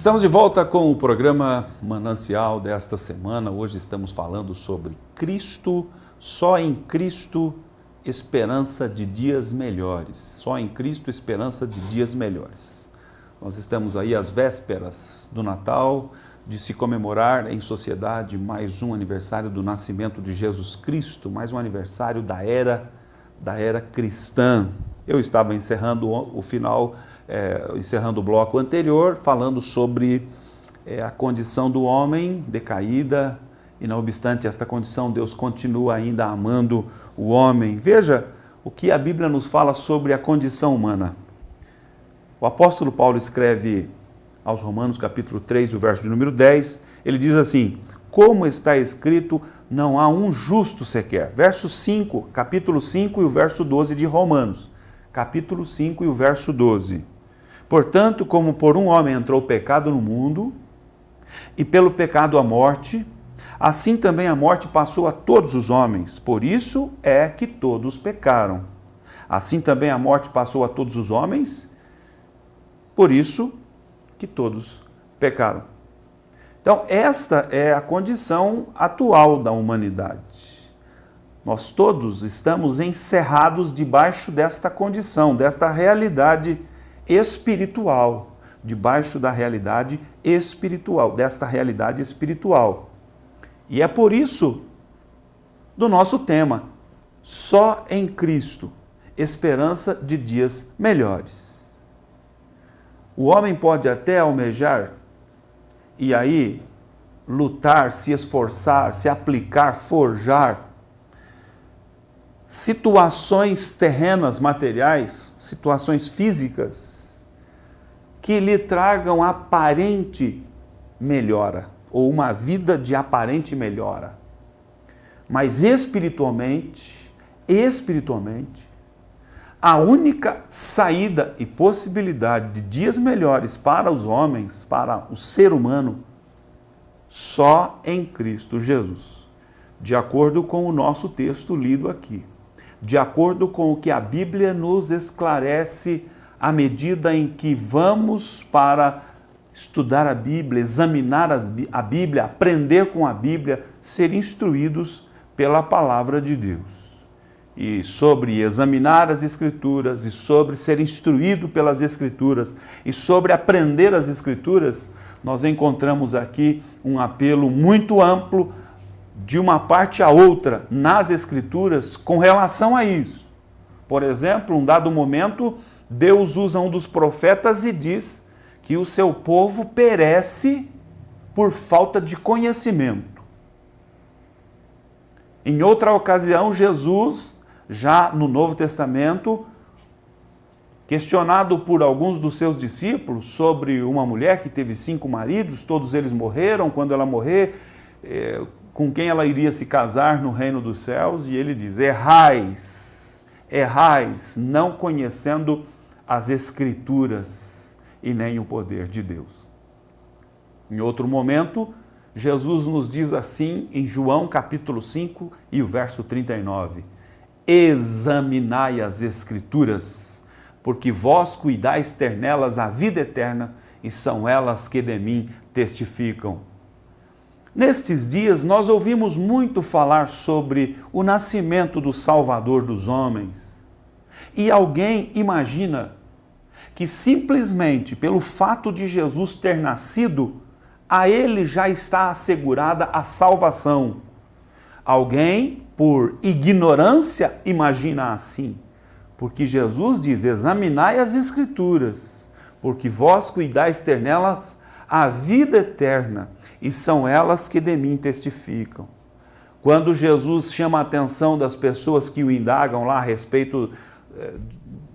Estamos de volta com o programa Manancial desta semana. Hoje estamos falando sobre Cristo, só em Cristo, esperança de dias melhores. Só em Cristo, esperança de dias melhores. Nós estamos aí às vésperas do Natal, de se comemorar em sociedade mais um aniversário do nascimento de Jesus Cristo, mais um aniversário da era cristã. Eu estava encerrando o bloco anterior, falando sobre a condição do homem decaída, e não obstante esta condição, Deus continua ainda amando o homem. Veja o que a Bíblia nos fala sobre a condição humana. O apóstolo Paulo escreve aos Romanos, capítulo 3, o verso de número 10, ele diz assim: como está escrito, não há um justo sequer. Verso 5, capítulo 5 e o verso 12 de Romanos. Capítulo 5 e o verso 12. Portanto, como por um homem entrou o pecado no mundo, e pelo pecado a morte, assim também a morte passou a todos os homens. Por isso é que todos pecaram. Assim também a morte passou a todos os homens, por isso que todos pecaram. Então, esta é a condição atual da humanidade. Nós todos estamos encerrados debaixo desta condição, desta realidade espiritual, debaixo da realidade espiritual, desta realidade espiritual. E é por isso do nosso tema, só em Cristo, esperança de dias melhores. O homem pode até almejar e aí lutar, se esforçar, se aplicar, forjar situações terrenas, materiais, situações físicas que lhe tragam aparente melhora, ou uma vida de aparente melhora. Mas espiritualmente, a única saída e possibilidade de dias melhores para os homens, para o ser humano, só em Cristo Jesus. De acordo com o nosso texto lido aqui, de acordo com o que a Bíblia nos esclarece à medida em que vamos para estudar a Bíblia, examinar a Bíblia, aprender com a Bíblia, ser instruídos pela palavra de Deus. E sobre examinar as Escrituras, e sobre ser instruído pelas Escrituras, e sobre aprender as Escrituras, nós encontramos aqui um apelo muito amplo de uma parte a outra nas Escrituras com relação a isso. Por exemplo, um dado momento, Deus usa um dos profetas e diz que o seu povo perece por falta de conhecimento. Em outra ocasião, Jesus, já no Novo Testamento, questionado por alguns dos seus discípulos sobre uma mulher que teve 5 maridos, todos eles morreram, quando ela morrer, com quem ela iria se casar no reino dos céus, e ele diz: errais, não conhecendo as Escrituras e nem o poder de Deus. Em outro momento, Jesus nos diz assim em João capítulo 5 e o verso 39, examinai as Escrituras, porque vós cuidais ter nelas a vida eterna, e são elas que de mim testificam. Nestes dias, nós ouvimos muito falar sobre o nascimento do Salvador dos homens. E alguém imagina que simplesmente pelo fato de Jesus ter nascido, a ele já está assegurada a salvação. Alguém, por ignorância, imagina assim. Porque Jesus diz: examinai as Escrituras, porque vós cuidais ter nelas a vida eterna, e são elas que de mim testificam. Quando Jesus chama a atenção das pessoas que o indagam lá a respeito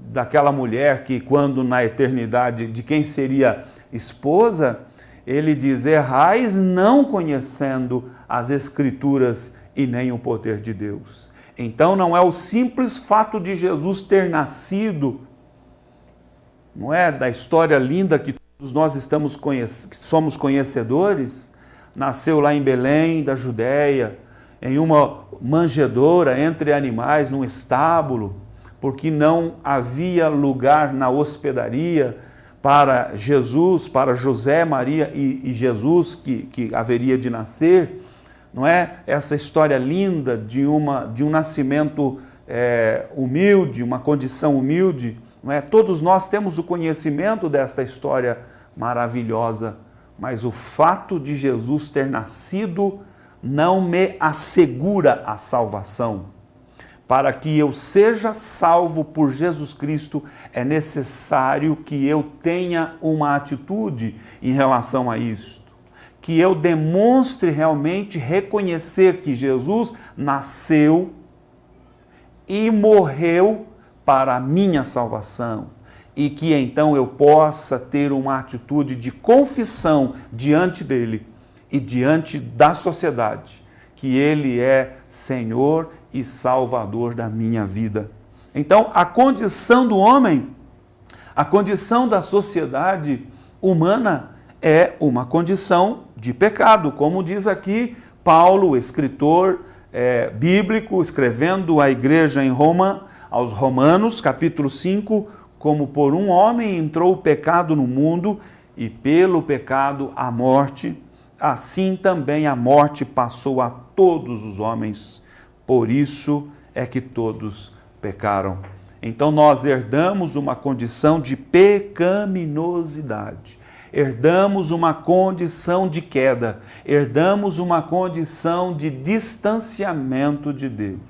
daquela mulher que, quando na eternidade, de quem seria esposa, ele diz: errais não conhecendo as Escrituras e nem o poder de Deus. Então não é o simples fato de Jesus ter nascido, não é da história linda que todos nós somos conhecedores, nasceu lá em Belém, da Judéia, em uma manjedoura entre animais, num estábulo, porque não havia lugar na hospedaria para Jesus, para José, Maria e Jesus que haveria de nascer, não é? Essa história linda de um nascimento humilde, uma condição humilde, não é? Todos nós temos o conhecimento desta história maravilhosa, mas o fato de Jesus ter nascido não me assegura a salvação. Para que eu seja salvo por Jesus Cristo, é necessário que eu tenha uma atitude em relação a isto. Que eu demonstre realmente reconhecer que Jesus nasceu e morreu para a minha salvação. E que então eu possa ter uma atitude de confissão diante dele e diante da sociedade, que ele é Senhor e Salvador da minha vida. Então, a condição do homem, a condição da sociedade humana é uma condição de pecado, como diz aqui Paulo, escritor bíblico, escrevendo à igreja em Roma, aos Romanos, capítulo 5, como por um homem entrou o pecado no mundo, e pelo pecado a morte, assim também a morte passou a todos os homens, por isso é que todos pecaram. Então nós herdamos uma condição de pecaminosidade, herdamos uma condição de queda, herdamos uma condição de distanciamento de Deus.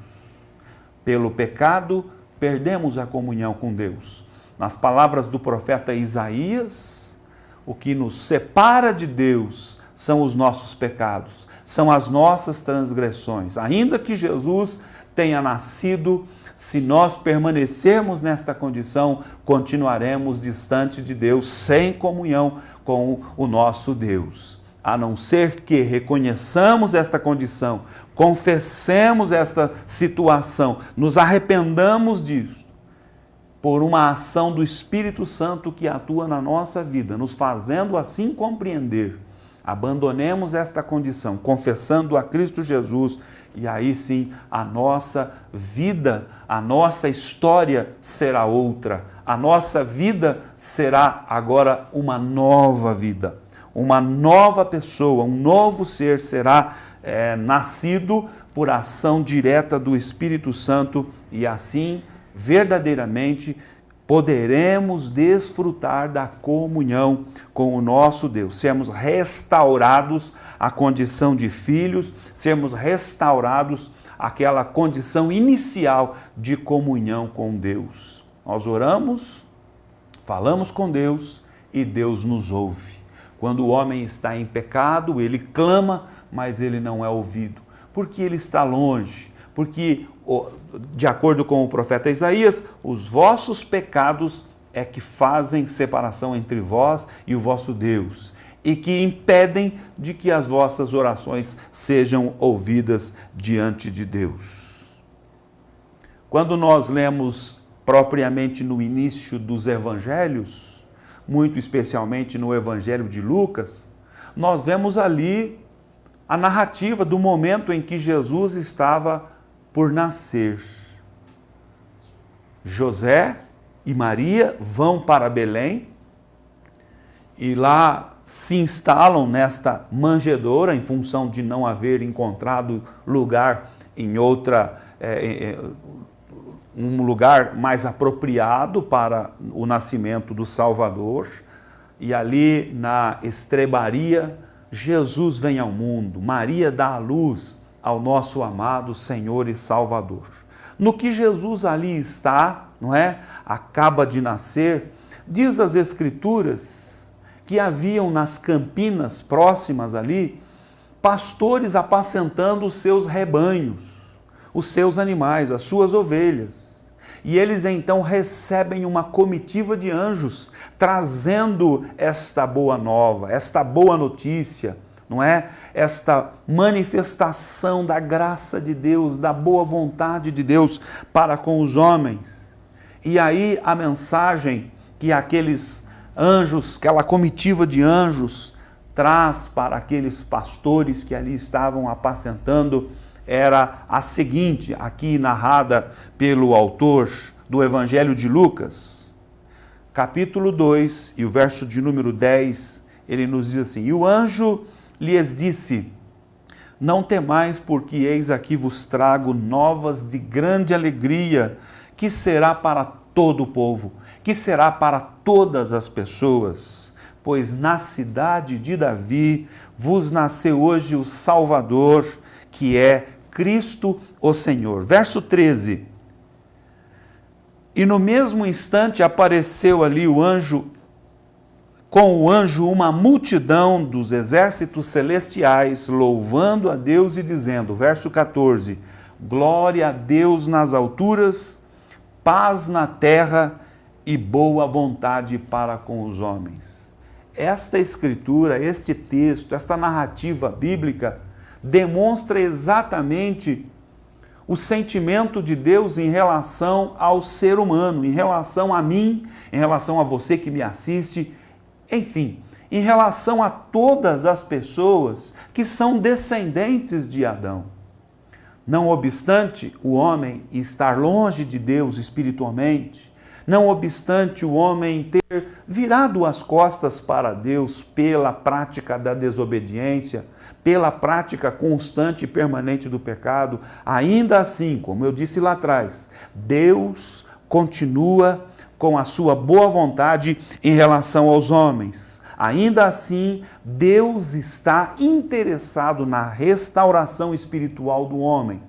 Pelo pecado, perdemos a comunhão com Deus. Nas palavras do profeta Isaías, o que nos separa de Deus são os nossos pecados, são as nossas transgressões. Ainda que Jesus tenha nascido, se nós permanecermos nesta condição, continuaremos distante de Deus, sem comunhão com o nosso Deus. A não ser que reconheçamos esta condição, confessemos esta situação, nos arrependamos disso, por uma ação do Espírito Santo que atua na nossa vida, nos fazendo assim compreender. Abandonemos esta condição, confessando a Cristo Jesus, e aí sim a nossa vida, a nossa história será outra. A nossa vida será agora uma nova vida. Uma nova pessoa, um novo ser será nascido por ação direta do Espírito Santo, e assim, verdadeiramente, poderemos desfrutar da comunhão com o nosso Deus, sermos restaurados à condição de filhos, sermos restaurados àquela condição inicial de comunhão com Deus. Nós oramos, falamos com Deus e Deus nos ouve. Quando o homem está em pecado, ele clama, mas ele não é ouvido, porque ele está longe, porque, de acordo com o profeta Isaías, os vossos pecados é que fazem separação entre vós e o vosso Deus, e que impedem de que as vossas orações sejam ouvidas diante de Deus. Quando nós lemos propriamente no início dos evangelhos, muito especialmente no Evangelho de Lucas, nós vemos ali a narrativa do momento em que Jesus estava por nascer. José e Maria vão para Belém e lá se instalam nesta manjedoura em função de não haver encontrado lugar em um lugar mais apropriado para o nascimento do Salvador. E ali na estrebaria, Jesus vem ao mundo, Maria dá a luz ao nosso amado Senhor e Salvador. No que Jesus ali está, não é? Acaba de nascer, diz as Escrituras que haviam nas campinas próximas ali, pastores apacentando os seus rebanhos, os seus animais, as suas ovelhas. E eles então recebem uma comitiva de anjos, trazendo esta boa nova, esta boa notícia, não é? Esta manifestação da graça de Deus, da boa vontade de Deus para com os homens. E aí a mensagem que aqueles anjos, aquela comitiva de anjos, traz para aqueles pastores que ali estavam apacentando, era a seguinte, aqui narrada pelo autor do Evangelho de Lucas, capítulo 2 e o verso de número 10, ele nos diz assim: e o anjo lhes disse: não temais, porque eis aqui vos trago novas de grande alegria, que será para todo o povo, que será para todas as pessoas. Pois na cidade de Davi vos nasceu hoje o Salvador, que é Cristo o Senhor. Verso 13. E no mesmo instante apareceu ali com o anjo uma multidão dos exércitos celestiais, louvando a Deus e dizendo, verso 14, glória a Deus nas alturas, paz na terra e boa vontade para com os homens. Esta escritura, este texto, esta narrativa bíblica demonstra exatamente o sentimento de Deus em relação ao ser humano, em relação a mim, em relação a você que me assiste, enfim, em relação a todas as pessoas que são descendentes de Adão. Não obstante o homem estar longe de Deus espiritualmente, não obstante o homem ter virado as costas para Deus pela prática da desobediência, pela prática constante e permanente do pecado, ainda assim, como eu disse lá atrás, Deus continua com a sua boa vontade em relação aos homens. Ainda assim, Deus está interessado na restauração espiritual do homem.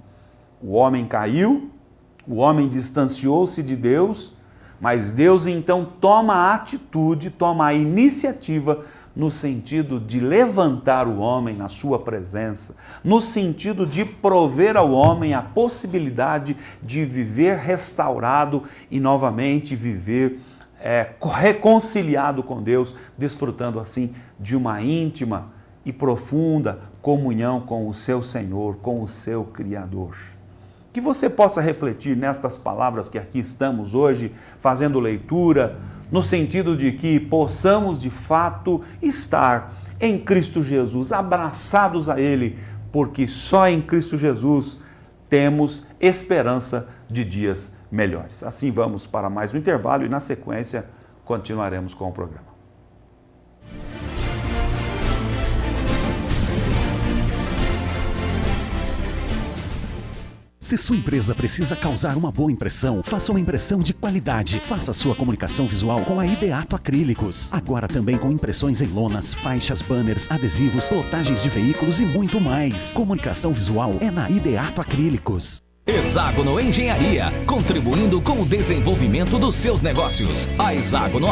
O homem caiu, o homem distanciou-se de Deus, mas Deus então toma a atitude, toma a iniciativa no sentido de levantar o homem na sua presença, no sentido de prover ao homem a possibilidade de viver restaurado e novamente viver reconciliado com Deus, desfrutando assim de uma íntima e profunda comunhão com o seu Senhor, com o seu Criador. Que você possa refletir nestas palavras que aqui estamos hoje, fazendo leitura, no sentido de que possamos de fato estar em Cristo Jesus, abraçados a Ele, porque só em Cristo Jesus temos esperança de dias melhores. Assim vamos para mais um intervalo e na sequência continuaremos com o programa. Se sua empresa precisa causar uma boa impressão, faça uma impressão de qualidade. Faça sua comunicação visual com a Ideato Acrílicos. Agora também com impressões em lonas, faixas, banners, adesivos, plotagens de veículos e muito mais. Comunicação visual é na Ideato Acrílicos. Hexágono Engenharia, contribuindo com o desenvolvimento dos seus negócios. A Hexágono